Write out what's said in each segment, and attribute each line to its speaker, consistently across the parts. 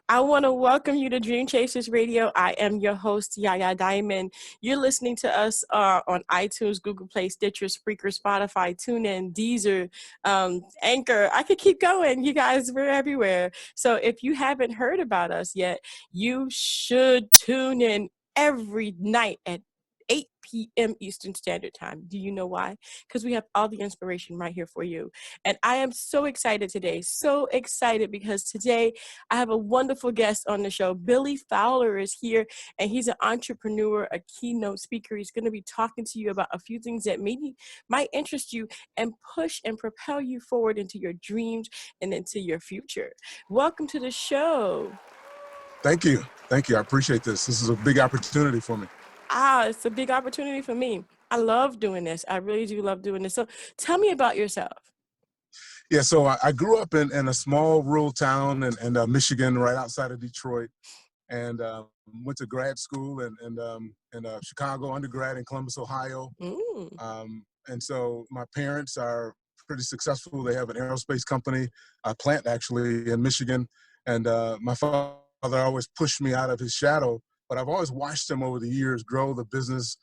Speaker 1: I want to welcome you to Dream Chasers Radio. I am your host, Yaya Diamond. You're listening to us on iTunes, Google Play, Stitcher, Spreaker, Spotify, TuneIn, Deezer, Anchor. I could keep going. You guys, we're everywhere. So if you haven't heard about us yet, you should tune in every night at 8 p.m. Eastern Standard Time. Do you know why? Because we have all the inspiration right here for you. And I am so excited today, so excited because today I have a wonderful guest on the show. Billy Fowler is here, and he's an entrepreneur, a keynote speaker. He's going to be talking to you about a few things that maybe might interest you and push and propel you forward into your dreams and into your future. Welcome to the show.
Speaker 2: Thank you. Thank you. I appreciate this. This is a big opportunity for me.
Speaker 1: It's a big opportunity for me. I love doing this. I really do love doing this. So tell me about yourself.
Speaker 2: Yeah, so I grew up in a small rural town in Michigan, right outside of Detroit, and went to grad school in Chicago, undergrad in Columbus, Ohio. And so my parents are pretty successful. They have an aerospace company, a plant actually in Michigan. And my father always pushed me out of his shadow. But I've always watched him over the years grow the business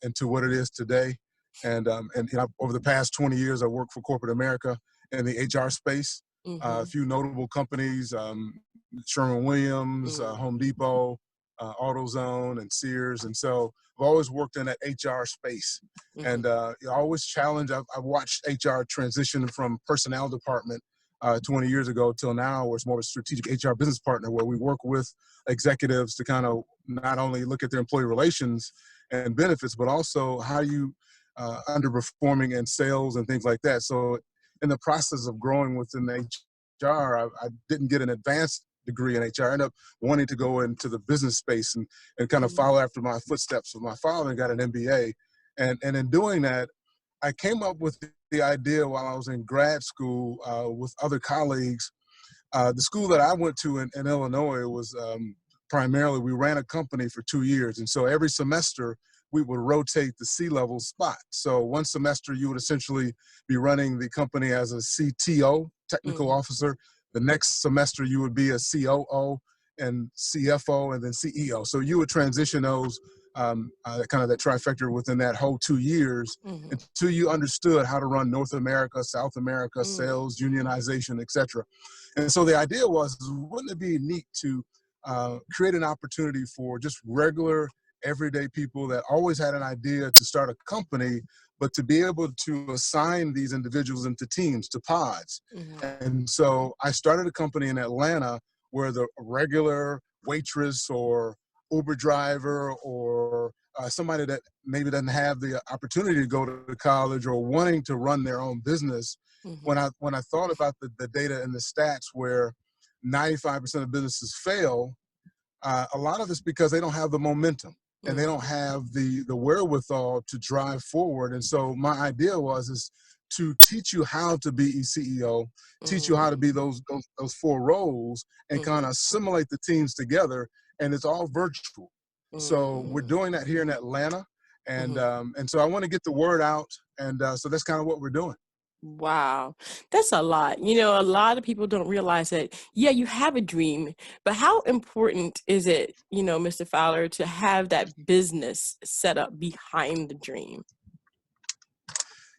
Speaker 2: into what it is today. And over the past 20 years, I worked for corporate America in the HR space. A few notable companies, Sherwin-Williams, Home Depot, AutoZone, and Sears. And so I've always worked in that HR space. And I always challenge. I've watched HR transition from personnel department 20 years ago till now, where it's more of a strategic HR business partner, where we work with executives to kind of not only look at their employee relations and benefits, but also how you underperforming in sales and things like that. So in the process of growing within HR, I didn't get an advanced degree in HR. I ended up wanting to go into the business space and kind of follow after my footsteps of my father and got an MBA. And in doing that, I came up with the idea while I was in grad school with other colleagues. The school that I went to in Illinois was primarily, we ran a company for 2 years. And so every semester we would rotate the C-level spot. So one semester you would essentially be running the company as a CTO, technical officer. The next semester you would be a COO and CFO and then CEO. So you would transition those kind of that trifecta within that whole 2 years until you understood how to run North America, South America, sales, unionization, et cetera. And so the idea was, wouldn't it be neat to create an opportunity for just regular, everyday people that always had an idea to start a company, but to be able to assign these individuals into teams, to pods. And so I started a company in Atlanta where the regular waitress or Uber driver or somebody that maybe doesn't have the opportunity to go to college or wanting to run their own business, when I thought about the data and the stats where 95% of businesses fail, a lot of it's because they don't have the momentum and they don't have the wherewithal to drive forward. And so my idea is to teach you how to be a CEO, teach you how to be those 4 roles and kind of assimilate the teams together. And it's all virtual. So we're doing that here in Atlanta. And so I want to get the word out. And so that's kind of what we're doing.
Speaker 1: Wow. That's a lot. You know, a lot of people don't realize that, yeah, you have a dream, but how important is it, you know, Mr. Fowler, to have that business set up behind the dream?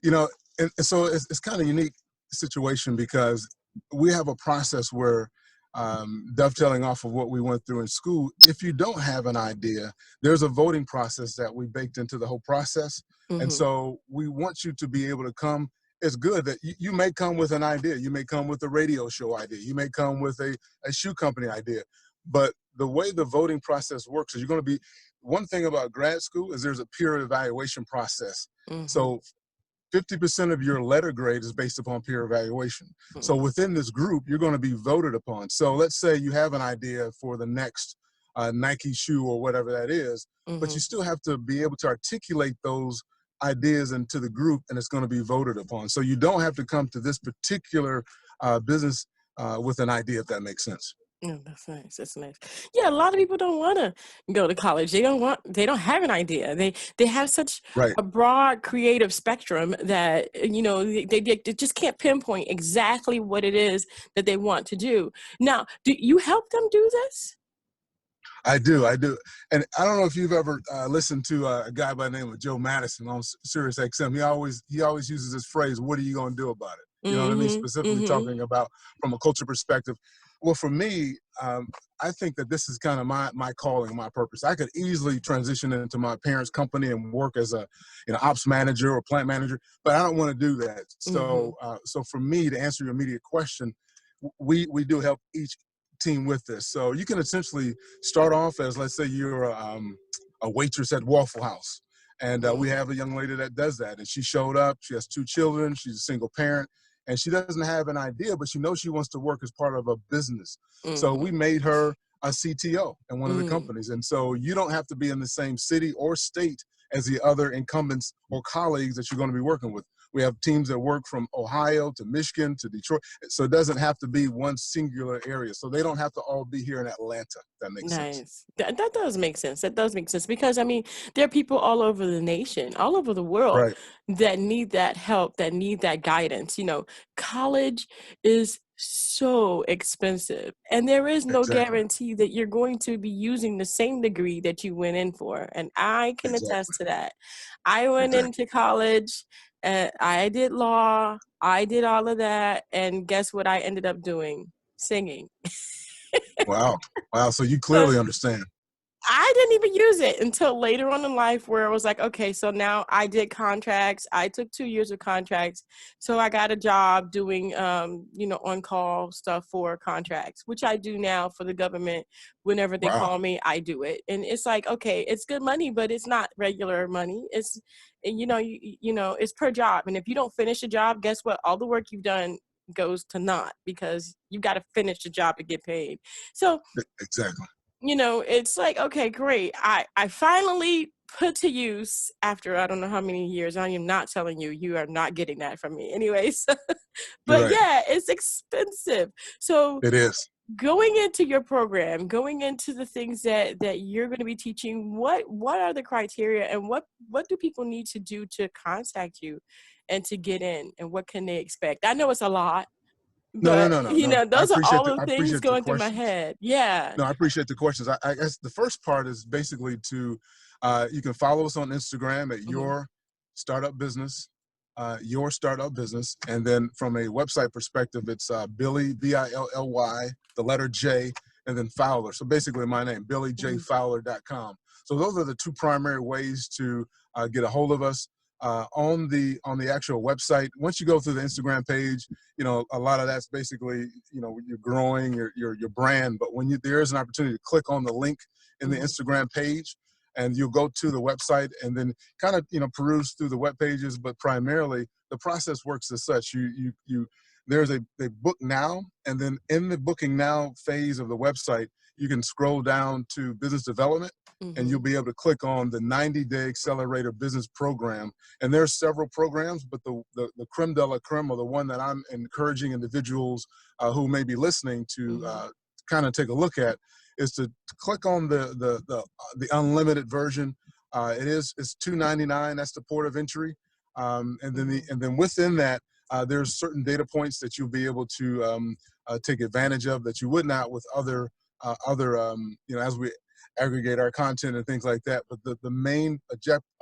Speaker 2: You know, and so it's kind of a unique situation because we have a process where dovetailing off of what we went through in school, if you don't have an idea, there's a voting process that we baked into the whole process. And so we want you to be able to come. It's good that you may come with an idea. You may come with a radio show idea. You may come with a shoe company idea. But the way the voting process works is you're going to be, one thing about grad school is there's a peer evaluation process. So 50% of your letter grade is based upon peer evaluation. So within this group, you're going to be voted upon. So let's say you have an idea for the next Nike shoe or whatever that is, but you still have to be able to articulate those ideas into the group, and it's going to be voted upon. So you don't have to come to this particular business with an idea, if that makes sense.
Speaker 1: Oh, that's nice. That's nice. Yeah, a lot of people don't want to go to college. They don't have an idea. They have such
Speaker 2: Right.
Speaker 1: a broad creative spectrum that, they just can't pinpoint exactly what it is that they want to do. Now, do you help them do this?
Speaker 2: I do. And I don't know if you've ever listened to a guy by the name of Joe Madison on Sirius XM. He always uses this phrase, "What are you going to do about it?" You know what I mean? Specifically talking about from a culture perspective. Well, for me, I think that this is kind of my calling, my purpose. I could easily transition into my parents' company and work as a ops manager or plant manager, but I don't want to do that. So so for me, to answer your immediate question, we do help each team with this. So you can essentially start off as, let's say you're a waitress at Waffle House. And we have a young lady that does that. And she showed up. She has 2 children. She's a single parent. And she doesn't have an idea, but she knows she wants to work as part of a business. So we made her a CTO in one of the companies. And so you don't have to be in the same city or state as the other incumbents or colleagues that you're going to be working with. We have teams that work from Ohio to Michigan to Detroit. So it doesn't have to be one singular area. So they don't have to all be here in Atlanta. That makes sense.
Speaker 1: Nice. That does make sense. That does make sense because, I mean, there are people all over the nation, all over the world
Speaker 2: Right.
Speaker 1: that need that help, that need that guidance. College is so expensive, and there is no
Speaker 2: Exactly.
Speaker 1: guarantee that you're going to be using the same degree that you went in for. And I can attest
Speaker 2: Exactly.
Speaker 1: to that. I went
Speaker 2: Exactly.
Speaker 1: into college, I did law, I did all of that, and guess what I ended up doing? Singing.
Speaker 2: Wow. Wow. So you
Speaker 1: So
Speaker 2: clearly understand.
Speaker 1: I didn't even use it until later on in life, where it was like, okay, so now I did contracts. I took 2 years of contracts. So I got a job doing, on-call stuff for contracts, which I do now for the government. Whenever they
Speaker 2: Wow.
Speaker 1: call me, I do it. And it's like, okay, it's good money, but it's not regular money. It's, it's per job. And if you don't finish a job, guess what? All the work you've done goes to naught because you got to finish the job to get paid. So
Speaker 2: Exactly.
Speaker 1: it's like, okay, great. I finally put to use after I don't know how many years. I am not telling you, you are not getting that from me anyways.
Speaker 2: You're
Speaker 1: But
Speaker 2: right.
Speaker 1: yeah, it's expensive. So
Speaker 2: It is.
Speaker 1: going into your program, going into the things that you're going to be teaching, what are the criteria and what do people need to do to contact you and to get in, and what can they expect? I know it's a lot, but
Speaker 2: No.
Speaker 1: those are all the
Speaker 2: I
Speaker 1: things
Speaker 2: appreciate the
Speaker 1: going through my
Speaker 2: questions.
Speaker 1: head. Yeah.
Speaker 2: No, I appreciate the questions. I guess the first part is basically to, you can follow us on Instagram at
Speaker 1: Mhm.
Speaker 2: your startup business. And then from a website perspective, it's Billy, Billy, the letter J, and then Fowler. So basically my name, billyjfowler.com. So those are the 2 primary ways to get a hold of us. On the actual website, once you go through the Instagram page, a lot of that's basically, you're growing your brand. But when there is an opportunity to click on the link in the Instagram page, and you'll go to the website and then kind of, peruse through the web pages. But primarily the process works as such. There's a book now, and then in the booking now phase of the website, you can scroll down to business development, and you'll be able to click on the 90-day accelerator business program. And there's several programs, but the creme de la creme, or the one that I'm encouraging individuals who may be listening to kind of take a look at, is to click on the unlimited version. It's $2.99. That's the port of entry, and then within that, there's certain data points that you'll be able to take advantage of that you would not with other as we aggregate our content and things like that. But the main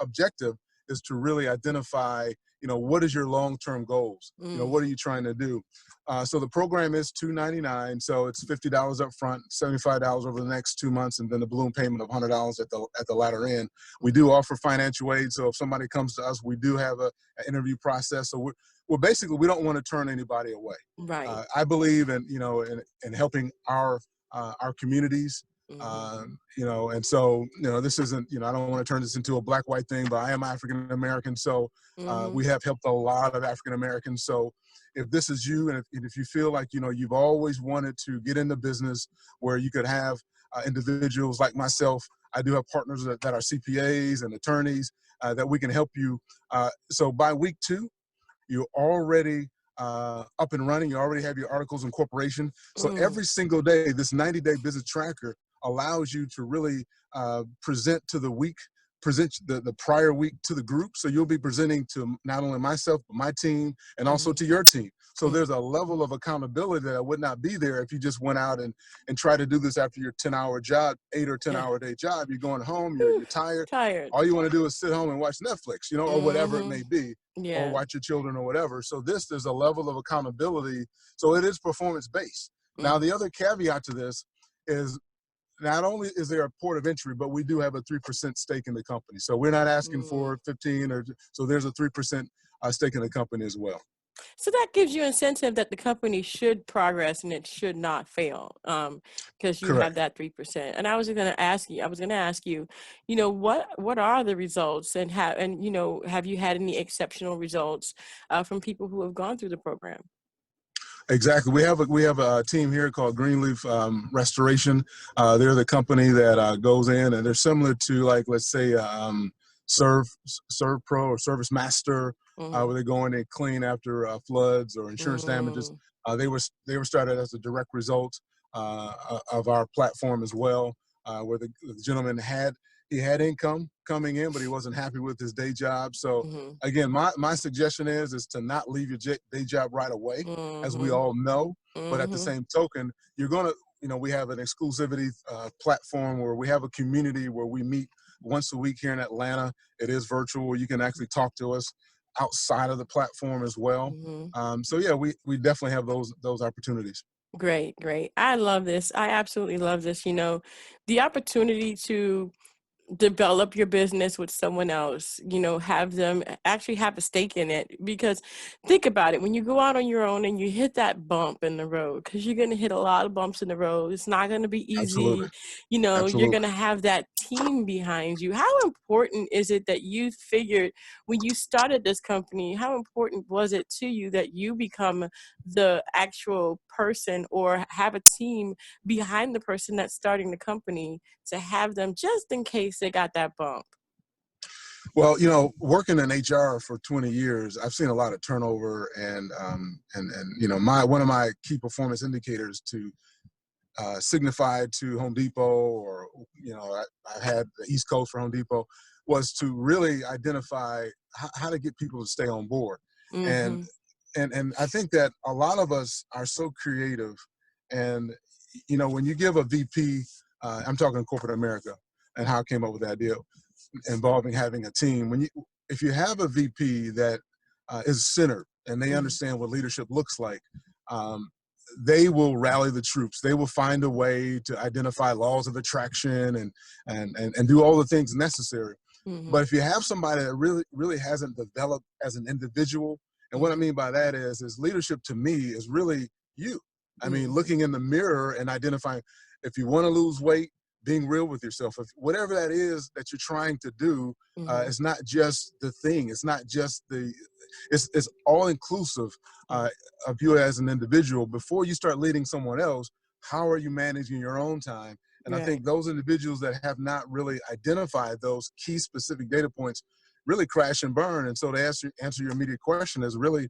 Speaker 2: objective is to really identify, what is your long-term goals? What are you trying to do? So the program is $2.99. So it's $50 up front, $75 over the next 2 months, and then a balloon payment of $100 at the latter end. We do offer financial aid. So if somebody comes to us, we do have an interview process. So we're basically, we don't want to turn anybody away.
Speaker 1: Right.
Speaker 2: I believe in helping our communities
Speaker 1: Mm-hmm.
Speaker 2: And so, this isn't, I don't want to turn this into a black white thing, but I am African American. So
Speaker 1: Mm-hmm.
Speaker 2: we have helped a lot of African Americans. So if this is you, and if you feel like, you've always wanted to get into business where you could have individuals like myself, I do have partners that are CPAs and attorneys that we can help you. So by week 2, you're already up and running. You already have your articles of incorporation. So
Speaker 1: Mm.
Speaker 2: every single day, this 90-day business tracker allows you to really present the prior week to the group. So you'll be presenting to not only myself, but my team, and also
Speaker 1: Mm-hmm.
Speaker 2: to your team. So
Speaker 1: Mm-hmm.
Speaker 2: there's a level of accountability that would not be there if you just went out and try to do this after your 10-hour job, 8 or 10-hour day job. You're going home,
Speaker 1: Whew,
Speaker 2: you're tired.
Speaker 1: tired.
Speaker 2: All you want to do is sit home and watch Netflix, or whatever it
Speaker 1: Mm-hmm.
Speaker 2: may be, or
Speaker 1: Yeah.
Speaker 2: watch your children or whatever. So there's a level of accountability. So it is performance based. Now,
Speaker 1: Mm-hmm.
Speaker 2: the other caveat to this is not only is there a port of entry, but we do have a 3% stake in the company. So we're not asking
Speaker 1: Mm.
Speaker 2: for 15 so there's a 3% stake in the company as well.
Speaker 1: So that gives you incentive that the company should progress and it should not fail, because you have
Speaker 2: Correct.
Speaker 1: that 3%. And I was going to ask you, what are the results, and have you had any exceptional results from people who have gone through the program?
Speaker 2: Exactly. We have a team here called Greenleaf Restoration. They're the company that goes in, and they're similar to, like, let's say Serve Serve Pro or Service Master,
Speaker 1: Mm-hmm.
Speaker 2: where they go in and clean after floods or insurance damages.
Speaker 1: Mm-hmm.
Speaker 2: They were started as a direct result of our platform as well, where the gentleman had income coming in, but he wasn't happy with his day job. So
Speaker 1: Mm-hmm.
Speaker 2: again, my suggestion is to not leave your day job right away, as we
Speaker 1: Mm-hmm.
Speaker 2: all know. But at the
Speaker 1: Mm-hmm.
Speaker 2: same token, you're going to, we have an exclusivity platform where we have a community where we meet once a week here in Atlanta. It is virtual. You can actually talk to us outside of the platform as well.
Speaker 1: Mm-hmm.
Speaker 2: So yeah, we definitely have those opportunities.
Speaker 1: Great, great. I love this. I absolutely love this. The opportunity to develop your business with someone else, have them actually have a stake in it. Because think about it, when you go out on your own and you hit that bump in the road, because you're going to hit a lot of bumps in the road, it's not going to be
Speaker 2: Absolutely.
Speaker 1: easy. You're going
Speaker 2: Absolutely.
Speaker 1: to have that team behind you. How important is it that you figured when you started this company, how important was it to you that you become the actual person or have a team behind the person that's starting the company, to have them just in case they got that bump?
Speaker 2: Well, working in HR for 20 years, I've seen a lot of turnover, and my one of my key performance indicators to signified to Home Depot, or I had the East Coast for Home Depot, was to really identify how to get people to stay on board. And
Speaker 1: Mm-hmm.
Speaker 2: and I think that a lot of us are so creative, and when you give a VP, I'm talking corporate America, and how I came up with the idea involving having a team. If you have a VP that is centered and they
Speaker 1: Mm-hmm.
Speaker 2: understand what leadership looks like, um, they will rally the troops. They will find a way to identify laws of attraction and do all the things necessary.
Speaker 1: Mm-hmm.
Speaker 2: But if you have somebody that really hasn't developed as an individual, and what I
Speaker 1: Mm-hmm.
Speaker 2: mean by that is leadership to me is really you. I mean,
Speaker 1: Mm-hmm.
Speaker 2: looking in the mirror and identifying, if you want to lose weight, being real with yourself. If whatever that is that you're trying to do,
Speaker 1: Mm-hmm.
Speaker 2: it's not just the thing. It's not just it's all inclusive uh, of you as an individual. Before you start leading someone else, how are you managing your own time? And I
Speaker 1: Right.
Speaker 2: think those individuals that have not really identified those key specific data points really crash and burn. And so to answer your immediate question is really,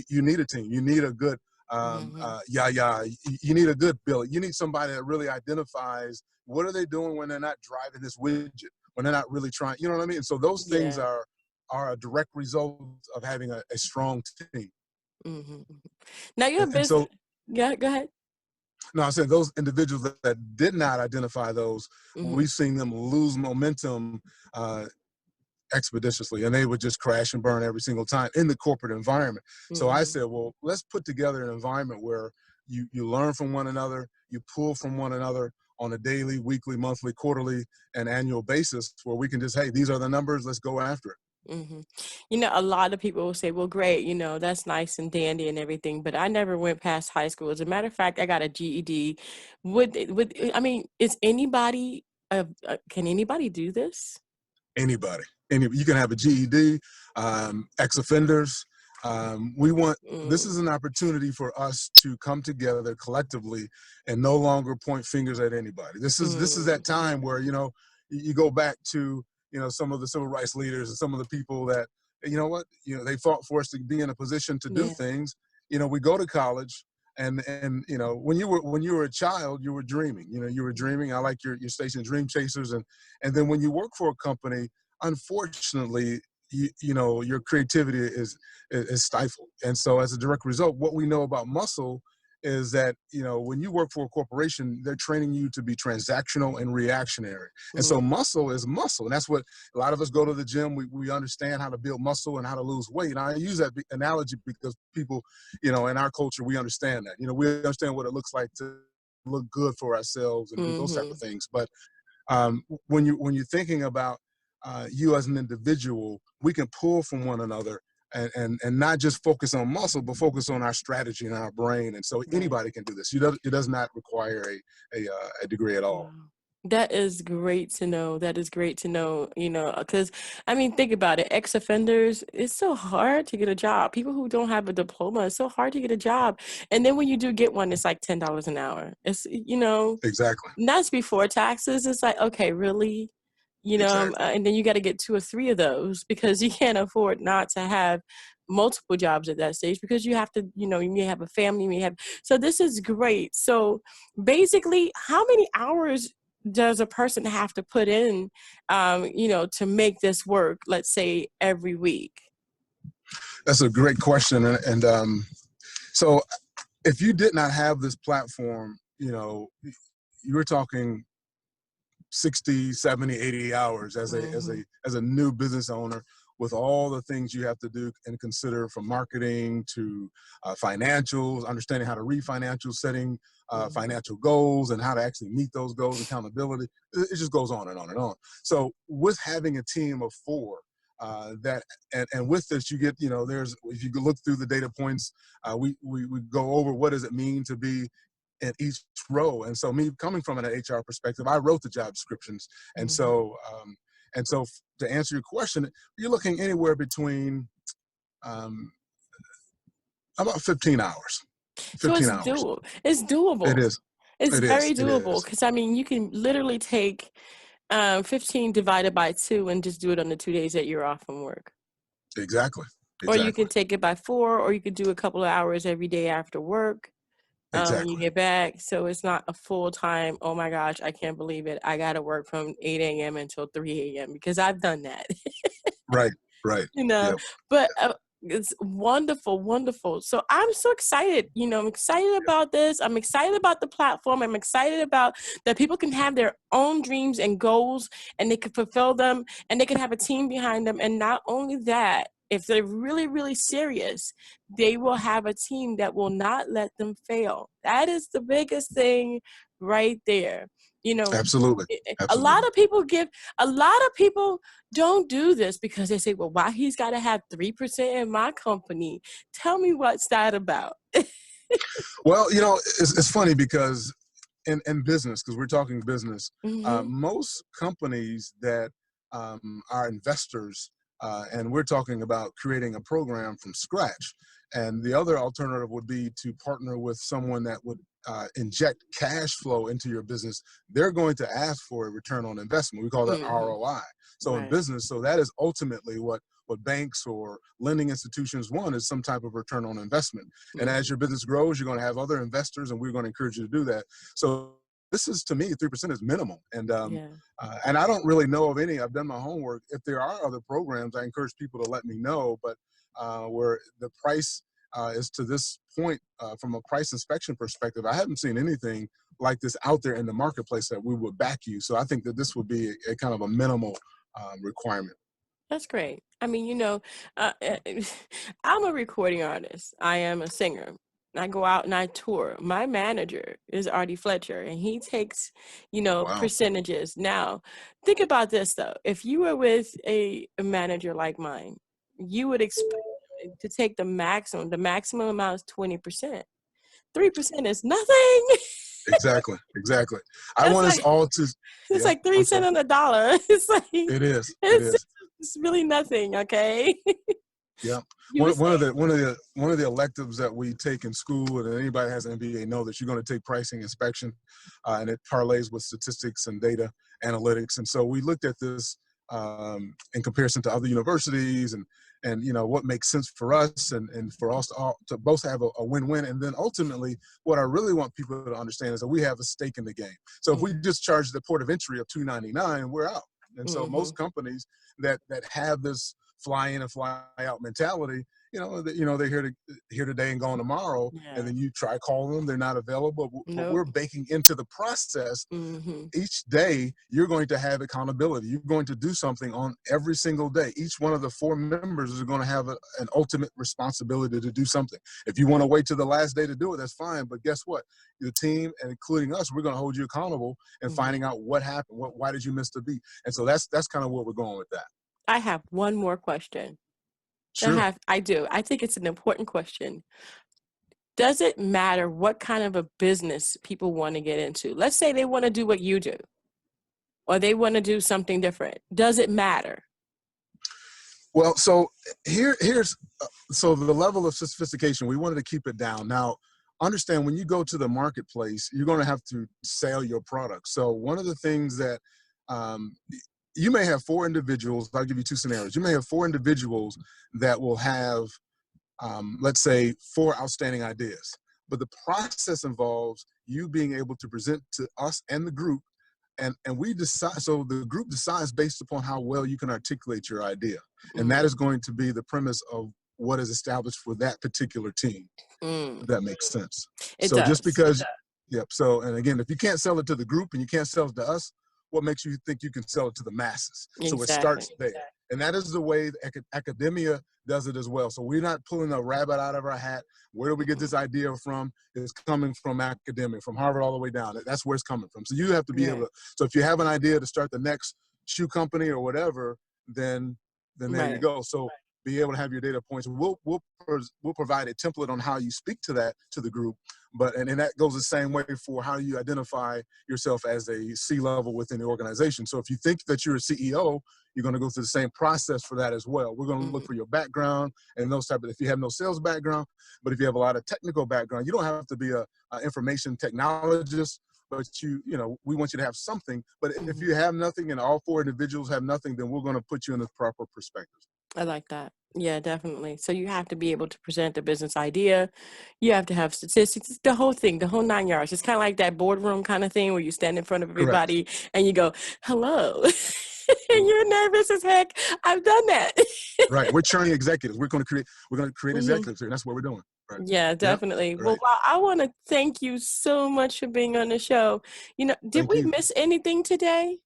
Speaker 2: you need a team. You need a good
Speaker 1: Mm-hmm.
Speaker 2: Yaya. You need a good Billy. You need somebody that really identifies what are they doing when they're not driving this widget, when they're not really trying, you know what I mean? And so those things
Speaker 1: Yeah.
Speaker 2: are a direct result of having a strong team.
Speaker 1: Mm-hmm. Now your
Speaker 2: And
Speaker 1: business.
Speaker 2: so,
Speaker 1: Yeah, go ahead.
Speaker 2: no, I said those individuals that did not identify those,
Speaker 1: Mm-hmm.
Speaker 2: we've seen them lose momentum expeditiously, and they would just crash and burn every single time in the corporate environment. So I
Speaker 1: Mm-hmm.
Speaker 2: said, well, let's put together an environment where you learn from one another, you pull from one another on a daily, weekly, monthly, quarterly, and annual basis, where we can just, hey, these are the numbers, let's go after it.
Speaker 1: hmm a lot of people will say, well, great, that's nice and dandy and everything, but I never went past high school. As a matter of fact, I got a GED. I mean, is anybody, can anybody do this?
Speaker 2: Anybody. You can have a GED, ex-offenders. This is
Speaker 1: Mm,
Speaker 2: an opportunity for us to come together collectively and no longer point fingers at anybody. This is that
Speaker 1: mm,
Speaker 2: time where, you go back to, some of the civil rights leaders and some of the people that, they fought for us to be in a position to do
Speaker 1: yeah.
Speaker 2: things. We go to college, and when you were a child, you were dreaming. You were dreaming. I like your station, Dream Chasers, and then when you work for a company, unfortunately, your creativity is stifled. And so as a direct result, what we know about muscle is that, when you work for a corporation, they're training you to be transactional and reactionary. And so
Speaker 1: Mm,
Speaker 2: muscle is muscle. And that's what a lot of us go to the gym. We understand how to build muscle and how to lose weight. And I use that analogy because people, in our culture, we understand that. We understand what it looks like to look good for ourselves and do those type of
Speaker 1: mm-hmm.
Speaker 2: things. But when you're thinking about you as an individual, we can pull from one another and not just focus on muscle, but focus on our strategy and our brain. And so
Speaker 1: Right.
Speaker 2: anybody can do this. It does not require a degree at all.
Speaker 1: Wow. That is great to know. That is great to know, because I mean, think about it. Ex-offenders, it's so hard to get a job. People who don't have a diploma, it's so hard to get a job. And then when you do get one, it's like $10 an hour.
Speaker 2: Exactly.
Speaker 1: And that's before taxes. It's like, okay, really?
Speaker 2: Exactly.
Speaker 1: And then you got to get 2 or 3 of those because you can't afford not to have multiple jobs at that stage because you have to, you may have a family, you may have. So this is great. So basically, how many hours does a person have to put in, to make this work, let's say every week?
Speaker 2: That's a great question. And so if you did not have this platform, you were talking 60, 70, 80 hours as a as
Speaker 1: Mm-hmm.
Speaker 2: a as a new business owner, with all the things you have to do and consider, from marketing to financials, understanding how to read financials, setting
Speaker 1: Mm-hmm.
Speaker 2: financial goals and how to actually meet those goals, accountability. It just goes on and on and on. So with having a team of four, that and with this, you get, there's, if you look through the data points, we go over what does it mean to be in each row. And so, me coming from an HR perspective, I wrote the job descriptions. And
Speaker 1: Mm-hmm.
Speaker 2: to answer your question, you're looking anywhere between um, about 15 hours.
Speaker 1: So
Speaker 2: 15
Speaker 1: it's
Speaker 2: hours.
Speaker 1: doable. It's
Speaker 2: It
Speaker 1: doable.
Speaker 2: is.
Speaker 1: It's
Speaker 2: It is.
Speaker 1: very
Speaker 2: It
Speaker 1: doable
Speaker 2: is.
Speaker 1: because I mean, you can literally take 15 divided by 2 and just do it on the 2 days that you're off from work.
Speaker 2: Exactly.
Speaker 1: Or you
Speaker 2: Exactly.
Speaker 1: can take it by 4, or you could do a couple of hours every day after work when you
Speaker 2: Exactly.
Speaker 1: get back. So it's not a full time, oh my gosh, I can't believe it. I got to work from 8 a.m. until 3 a.m. because I've done that.
Speaker 2: Right. Right.
Speaker 1: you know
Speaker 2: Yep.
Speaker 1: but it's wonderful, wonderful. So I'm so excited. I'm excited about this. I'm excited about the platform. I'm excited about that people can have their own dreams and goals and they can fulfill them and they can have a team behind them. And not only that, if they're really, really serious, they will have a team that will not let them fail. That is the biggest thing right there. you know
Speaker 2: Absolutely.
Speaker 1: a lot
Speaker 2: Absolutely.
Speaker 1: of people give a lot of people don't do this because they say, well, why he's got to have 3% in my company? Tell me what's that about?
Speaker 2: Well, it's funny because in business, because we're talking business,
Speaker 1: hmm
Speaker 2: most companies that are investors, and we're talking about creating a program from scratch. And the other alternative would be to partner with someone that would inject cash flow into your business. They're going to ask for a return on investment. We call that
Speaker 1: hmm
Speaker 2: ROI. So in
Speaker 1: Right.
Speaker 2: business, so that is ultimately what banks or lending institutions want, is some type of return on investment. And as
Speaker 1: hmm
Speaker 2: your business grows, you're going to have other investors, and we're going to encourage you to do that. So this is, to me, 3% is minimum.
Speaker 1: Yeah.
Speaker 2: And I don't really know of any. I've done my homework. If there are other programs, I encourage people to let me know. But where the price is to this point, from a price inspection perspective, I haven't seen anything like this out there in the marketplace that we would back you. So I think that this would be a kind of a minimal requirement.
Speaker 1: That's great. I mean, I'm a recording artist. I am a singer. I go out and I tour. My manager is Artie Fletcher, and he takes,
Speaker 2: Wow.
Speaker 1: percentages. Now, think about this though. If you were with a manager like mine, you would expect to take the maximum. The maximum amount is 20%. 3% is nothing.
Speaker 2: Exactly. Exactly. I
Speaker 1: That's
Speaker 2: want us
Speaker 1: like
Speaker 2: all to,
Speaker 1: it's
Speaker 2: yeah,
Speaker 1: like 3
Speaker 2: I'm
Speaker 1: cents
Speaker 2: sorry.
Speaker 1: on a dollar. It's like
Speaker 2: It is. It
Speaker 1: it's
Speaker 2: is.
Speaker 1: it's really nothing. Okay.
Speaker 2: Yeah.
Speaker 1: You
Speaker 2: One,
Speaker 1: were
Speaker 2: one of
Speaker 1: saying.
Speaker 2: the one of the one of the electives that we take in school, and anybody has an MBA know that you're going to take pricing inspection, and it parlays with statistics and data analytics. And so we looked at this in comparison to other universities, and what makes sense for us, and for us all to both have a win-win. And then ultimately, what I really want people to understand is that we have a stake in the game. So if we just charge the port of entry of $2.99, we're out. And so
Speaker 1: Mm-hmm.
Speaker 2: most companies that have this fly in and fly out mentality, they're here today and gone tomorrow, and
Speaker 1: Yeah.
Speaker 2: then you try calling them, they're not available. But
Speaker 1: Nope.
Speaker 2: we're baking into the process.
Speaker 1: Mm-hmm.
Speaker 2: Each day you're going to have accountability. You're going to do something on every single day. Each one of the 4 members is going to have an ultimate responsibility to do something. If you want to wait till the last day to do it, that's fine. But guess what? The team, and including us, we're going to hold you accountable and
Speaker 1: Mm-hmm.
Speaker 2: finding out what happened. Why did you miss the beat? And so that's kind of where we're going with that.
Speaker 1: I have one more question.
Speaker 2: Sure.
Speaker 1: I do. I think it's an important question. Does it matter what kind of a business people want to get into? Let's say they want to do what you do, or they want to do something different. Does it matter?
Speaker 2: Well, so here's so the level of sophistication, we wanted to keep it down. Now, understand when you go to the marketplace, you're going to have to sell your product. So one of the things that um, you may have 4 individuals. I'll give you 2 scenarios. You may have 4 individuals that will have, let's say, 4 outstanding ideas. But the process involves you being able to present to us and the group, and we decide. So the group decides based upon how well you can articulate your idea, and that
Speaker 1: Mm-hmm.
Speaker 2: is going to be the premise of what is established for that particular team. If
Speaker 1: Mm.
Speaker 2: that makes sense.
Speaker 1: It
Speaker 2: So just
Speaker 1: does.
Speaker 2: because, yep. So, and again, if you can't sell it to the group and you can't sell it to us, what makes you think you can sell it to the masses? So it
Speaker 1: Exactly.
Speaker 2: starts there. And that is the way academia does it as well. So we're not pulling a rabbit out of our hat. Where do we get
Speaker 1: Mm-hmm.
Speaker 2: this idea from? It's coming from academia, from Harvard all the way down. That's where it's coming from. So you have to be able
Speaker 1: Right.
Speaker 2: to, so if you have an idea to start the next shoe company or whatever, then there you
Speaker 1: Right.
Speaker 2: go. So be able to have your data points. We'll provide a template on how you speak to the group, and that goes the same way for how you identify yourself as a C-level within the organization. So if you think that you're a CEO, you're going to go through the same process for that as well. We're going to look
Speaker 1: Mm-hmm.
Speaker 2: for your background and those type of. If you have no sales background, but if you have a lot of technical background, you don't have to be a information technologist. But we want you to have something. But if
Speaker 1: Mm-hmm.
Speaker 2: you have nothing and all 4 individuals have nothing, then we're going to put you in the proper perspective.
Speaker 1: I like that. Yeah, definitely. So you have to be able to present the business idea. You have to have statistics, the whole thing, the whole 9 yards. It's kind of like that boardroom kind of thing where you stand in front of
Speaker 2: Correct.
Speaker 1: everybody and you go, hello. And you're nervous as heck. I've done that.
Speaker 2: Right. We're churning executives. We're going to create
Speaker 1: Hmm.
Speaker 2: executives here. And that's what we're doing. Right.
Speaker 1: Yeah,
Speaker 2: Yep.
Speaker 1: definitely. Well,
Speaker 2: Right.
Speaker 1: wow, I want to thank you so much for being on the show. Did
Speaker 2: Thank
Speaker 1: we
Speaker 2: you.
Speaker 1: miss anything today?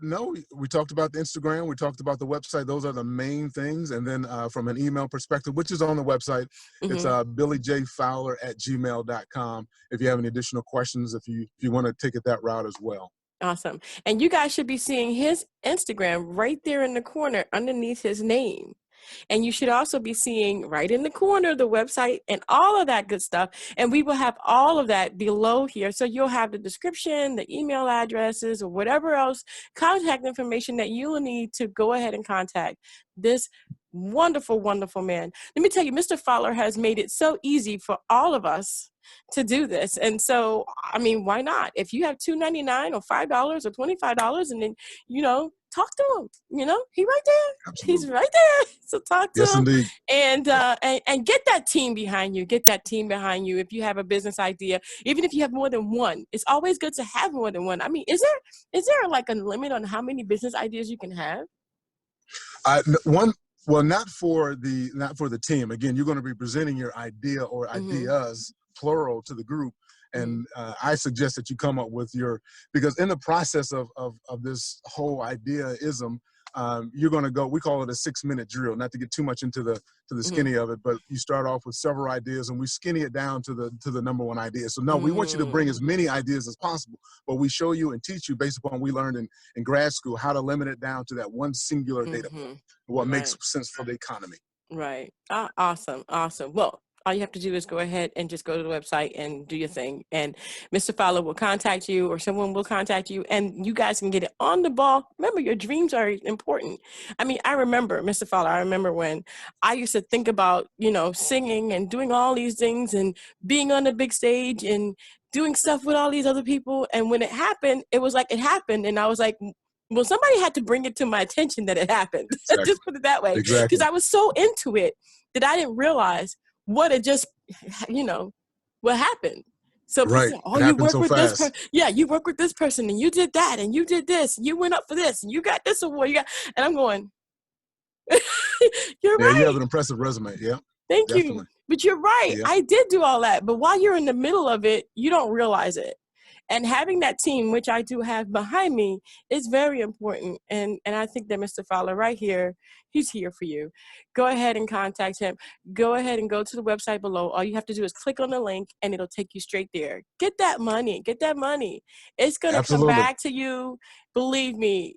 Speaker 2: No, we talked about the Instagram. We talked about the website. Those are the main things. And then from an email perspective, which is on the website, it's
Speaker 1: Mm-hmm.
Speaker 2: billyjfowler@gmail.com. If you have any additional questions, if you want to take it that route as well.
Speaker 1: Awesome. And you guys should be seeing his Instagram right there in the corner underneath his name. And you should also be seeing right in the corner the website and all of that good stuff. And we will have all of that below here. So you'll have the description, the email addresses, or whatever else contact information that you will need to go ahead and contact this wonderful, wonderful man. Let me tell you, Mr. Fowler has made it so easy for all of us to do this. And so, I mean, why not? If you have $2.99 or $5 or $25, and then, talk to him, he right there. He's
Speaker 2: Absolutely.
Speaker 1: right there. So talk to
Speaker 2: Yes,
Speaker 1: him
Speaker 2: indeed.
Speaker 1: and get that team behind you. Get that team behind you. If you have a business idea, even if you have more than one, it's always good to have more than one. I mean, is there like a limit on how many business ideas you can have?
Speaker 2: One, well, not for the team. Again, you're going to be presenting your idea or
Speaker 1: Mm-hmm.
Speaker 2: ideas, plural, to the group.
Speaker 1: Mm-hmm.
Speaker 2: And I suggest that you come up with because in the process of this whole ideaism, you're going to go, we call it a 6-minute drill, not to get too much into the skinny of it, but you start off with several ideas and we skinny it down to the number one idea. So no, we want you to bring as many ideas as possible, but we show you and teach you based upon what we learned in grad school, how to limit it down to that one singular data point, what makes sense for the economy.
Speaker 1: Right. Awesome. Well, all you have to do is go ahead and just go to the website and do your thing. And Mr. Fowler will contact you, or someone will contact you, and you guys can get it on the ball. Remember, your dreams are important. I mean, I remember, Mr. Fowler, I remember when I used to think about, singing and doing all these things and being on the big stage and doing stuff with all these other people. And when it happened, it was like it happened. And I was like, well, somebody had to bring it to my attention that it happened.
Speaker 2: Exactly.
Speaker 1: Just put it that way.
Speaker 2: Exactly.
Speaker 1: Because I was so into it that I didn't realize what it just, what happened. So
Speaker 2: right.
Speaker 1: People say, you work
Speaker 2: so
Speaker 1: with
Speaker 2: fast.
Speaker 1: this person. Yeah, you work with this person and you did that and you did this. And you went up for this and you got this award. And I'm going, you're right.
Speaker 2: Yeah, you have an impressive resume. Yeah.
Speaker 1: Thank
Speaker 2: definitely.
Speaker 1: you. But you're right.
Speaker 2: Yeah.
Speaker 1: I did do all that. But while you're in the middle of it, you don't realize it. And having that team, which I do have behind me, is very important. And I think that Mr. Fowler right here, he's here for you. Go ahead and contact him. Go ahead and go to the website below. All you have to do is click on the link and it'll take you straight there. Get that money. Get that money. It's going to come back to you. Believe me,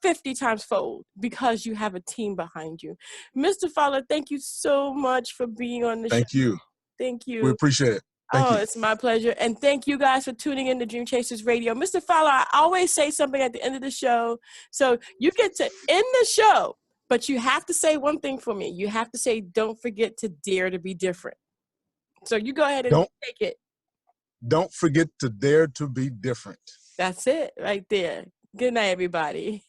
Speaker 1: 50 times fold, because you have a team behind you. Mr. Fowler, thank you so much for being on the show.
Speaker 2: Thank you.
Speaker 1: Thank you.
Speaker 2: We appreciate it. Thank you.
Speaker 1: It's my pleasure. And thank you guys for tuning in to Dream Chasers Radio. Mr. Fowler, I always say something at the end of the show. So you get to end the show, but you have to say one thing for me. You have to say, don't forget to dare to be different. So you go ahead and take it.
Speaker 2: Don't forget to dare to be different.
Speaker 1: That's it right there. Good night, everybody.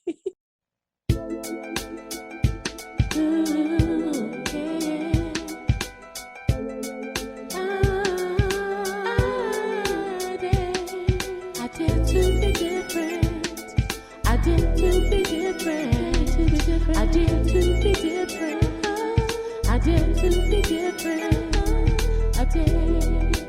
Speaker 1: I dare to be different. I dare to be different. I dare.